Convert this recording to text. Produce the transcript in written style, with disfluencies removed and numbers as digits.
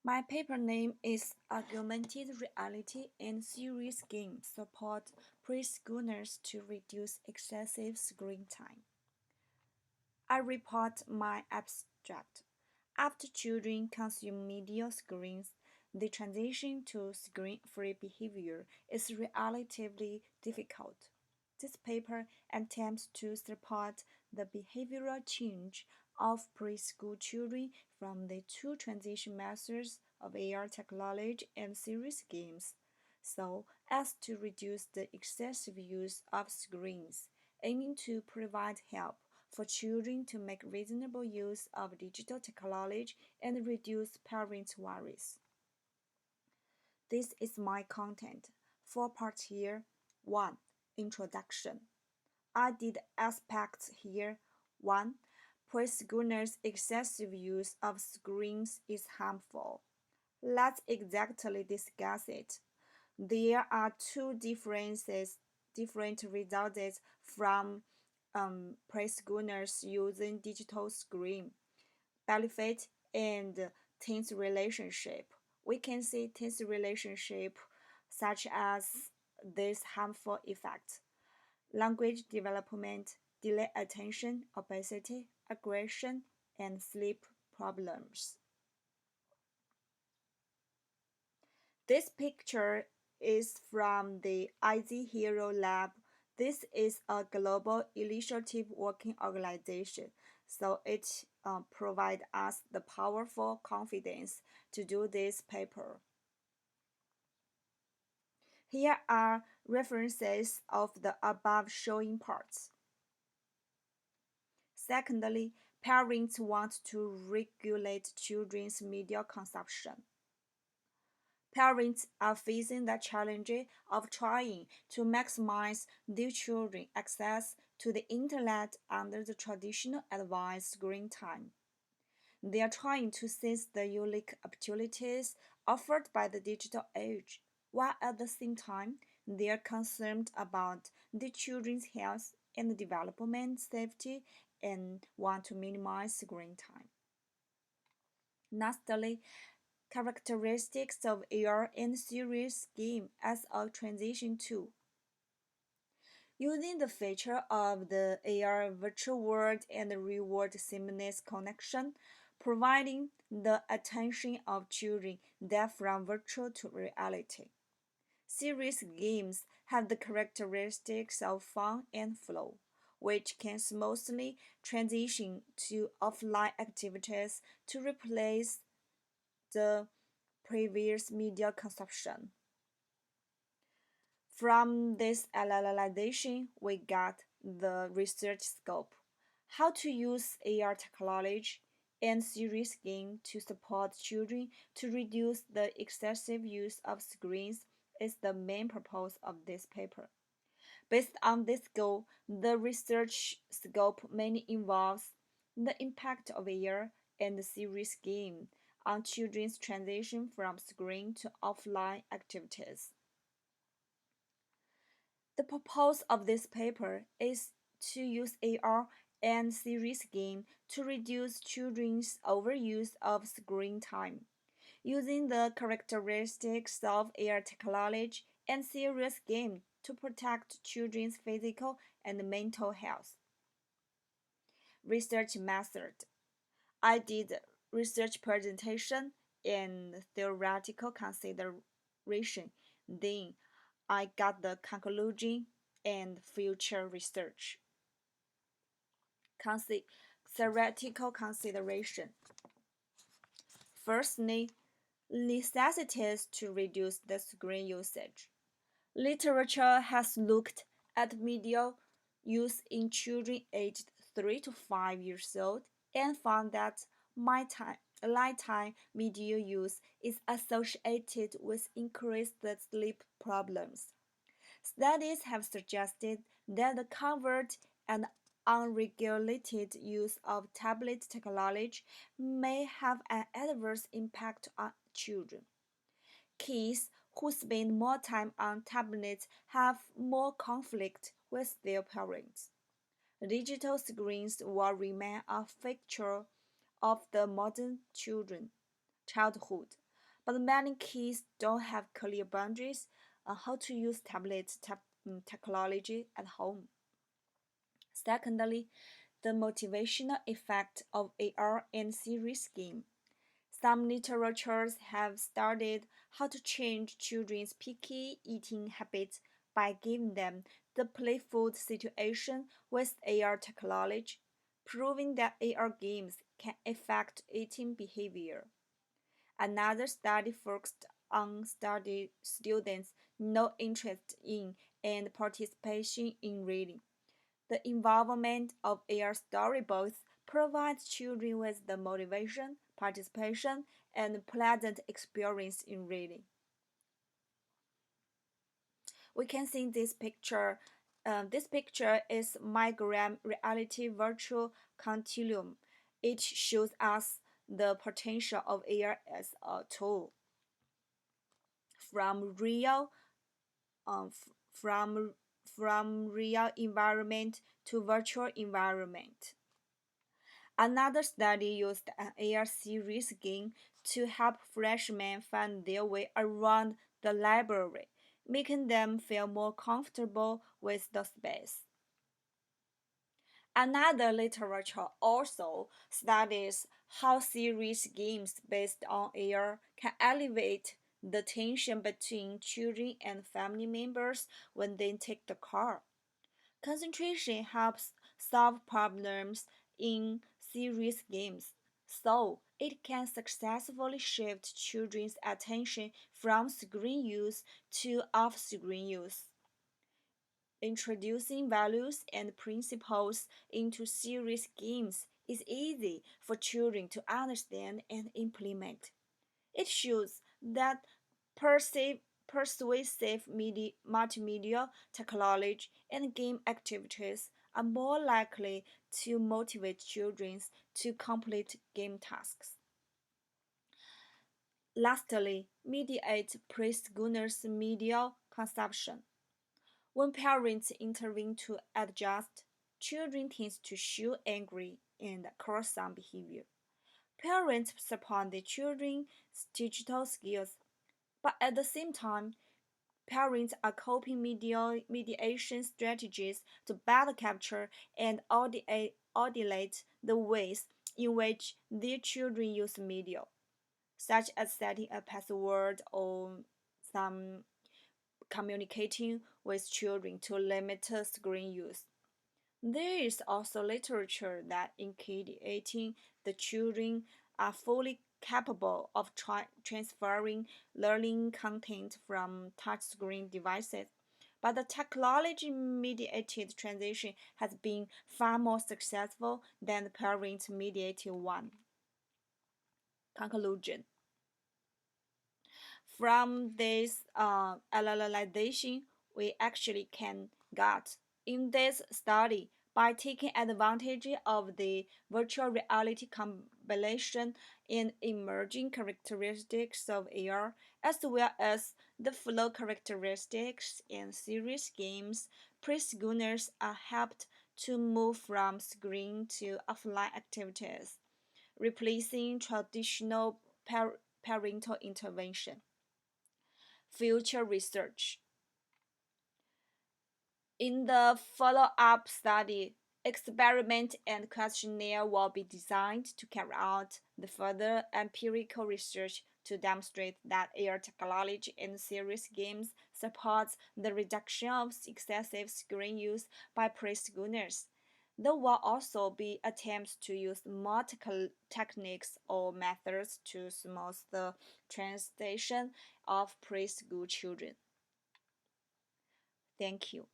My paper name is Augmented Reality and Serious Games Support Preschoolers to Reduce Excessive Screen Time. I report my abstract. After children consume media screens, the transition to screen-free behavior is relatively difficult. This paper attempts to support the behavioral change of preschool children from the two transition methods of AR technology and serious games, so as to reduce the excessive use of screens, aiming to provide help for children to make reasonable use of digital technology and reduce parents' worries. This is my content. 4 parts here. 1. Introduction. I did aspects here. 1. Preschoolers' excessive use of screens is harmful. Let's exactly discuss it. There are two different results from preschoolers using digital screen, benefit and teens relationship. We can see teens relationship such as this harmful effect: language development, delayed attention, obesity, aggression, and sleep problems. This picture is from the IZ Hero Lab. This is a global initiative working organization, so it provides us the powerful confidence to do this paper. Here are references of the above showing parts. Secondly, parents want to regulate children's media consumption. Parents are facing the challenge of trying to maximize their children's access to the internet under the traditional advised screen time. They are trying to seize the unique opportunities offered by the digital age, while at the same time they are concerned about the children's health and development safety and want to minimize screen time. Lastly, characteristics of AR and serious game as a transition tool. Using the feature of the AR virtual world and real-world seamless connection, providing the attention of children that from virtual to reality. Serious games have the characteristics of fun and flow, which can smoothly transition to offline activities to replace the previous media consumption. From this analyzation, we got the research scope: how to use AR technology and serious game to support children to reduce the excessive use of screens is the main purpose of this paper. Based on this goal, the research scope mainly involves the impact of AR and the serious game on children's transition from screen to offline activities. The purpose of this paper is to use AR and serious game to reduce children's overuse of screen time, using the characteristics of AR technology and serious game to protect children's physical and mental health. Research method. I did research presentation and theoretical consideration. Then I got the conclusion and future research. Theoretical consideration. Firstly, necessities to reduce the screen usage. Literature has looked at media use in children aged 3 to 5 years old and found that lifetime media use is associated with increased sleep problems. Studies have suggested that the covert and unregulated use of tablet technology may have an adverse impact on children. Kids who spend more time on tablets have more conflict with their parents. Digital screens will remain a feature of the modern childhood, but many kids don't have clear boundaries on how to use technology at home. Secondly, the motivational effect of AR and serious game. Some literatures have studied how to change children's picky eating habits by giving them the playful situation with AR technology, proving that AR games can affect eating behavior. Another study focused on students' no interest in and participation in reading. The involvement of AR storybooks provides children with the motivation, participation, and pleasant experience in reading. We can see this picture. This picture is Migram Reality Virtual Continuum. It shows us the potential of AR as a tool from real um, from from real environment to virtual environment. Another study used an AR series game to help freshmen find their way around the library, making them feel more comfortable with the space. Another literature also studies how serious games based on AR can elevate the tension between children and family members when they take the car. Concentration helps solve problems in serious games, so it can successfully shift children's attention from screen use to off screen use. Introducing values and principles into serious games is easy for children to understand and implement. It shows that persuasive multimedia technology and game activities are more likely to motivate children to complete game tasks. Lastly, mediate preschoolers' media consumption. When parents intervene to adjust, children tend to show angry and quarrelsome behavior. Parents support their children's digital skills, but at the same time, parents are coping mediation strategies to better capture and audit the ways in which their children use media, such as setting a password or some communicating with children to limit screen use. There is also literature that indicating the children are fully capable of transferring learning content from touchscreen devices, but the technology mediated transition has been far more successful than the parent mediated one. Conclusion. From this analyzation, we actually can get in this study by taking advantage of the virtual reality combination and emerging characteristics of AR, as well as the flow characteristics in serious games, preschoolers are helped to move from screen to offline activities, replacing traditional parental intervention. Future research. In the follow-up study, experiment and questionnaire will be designed to carry out the further empirical research to demonstrate that AR technology in serious games supports the reduction of excessive screen use by preschoolers. There will also be attempts to use multiple techniques or methods to smooth the transition of preschool children. Thank you.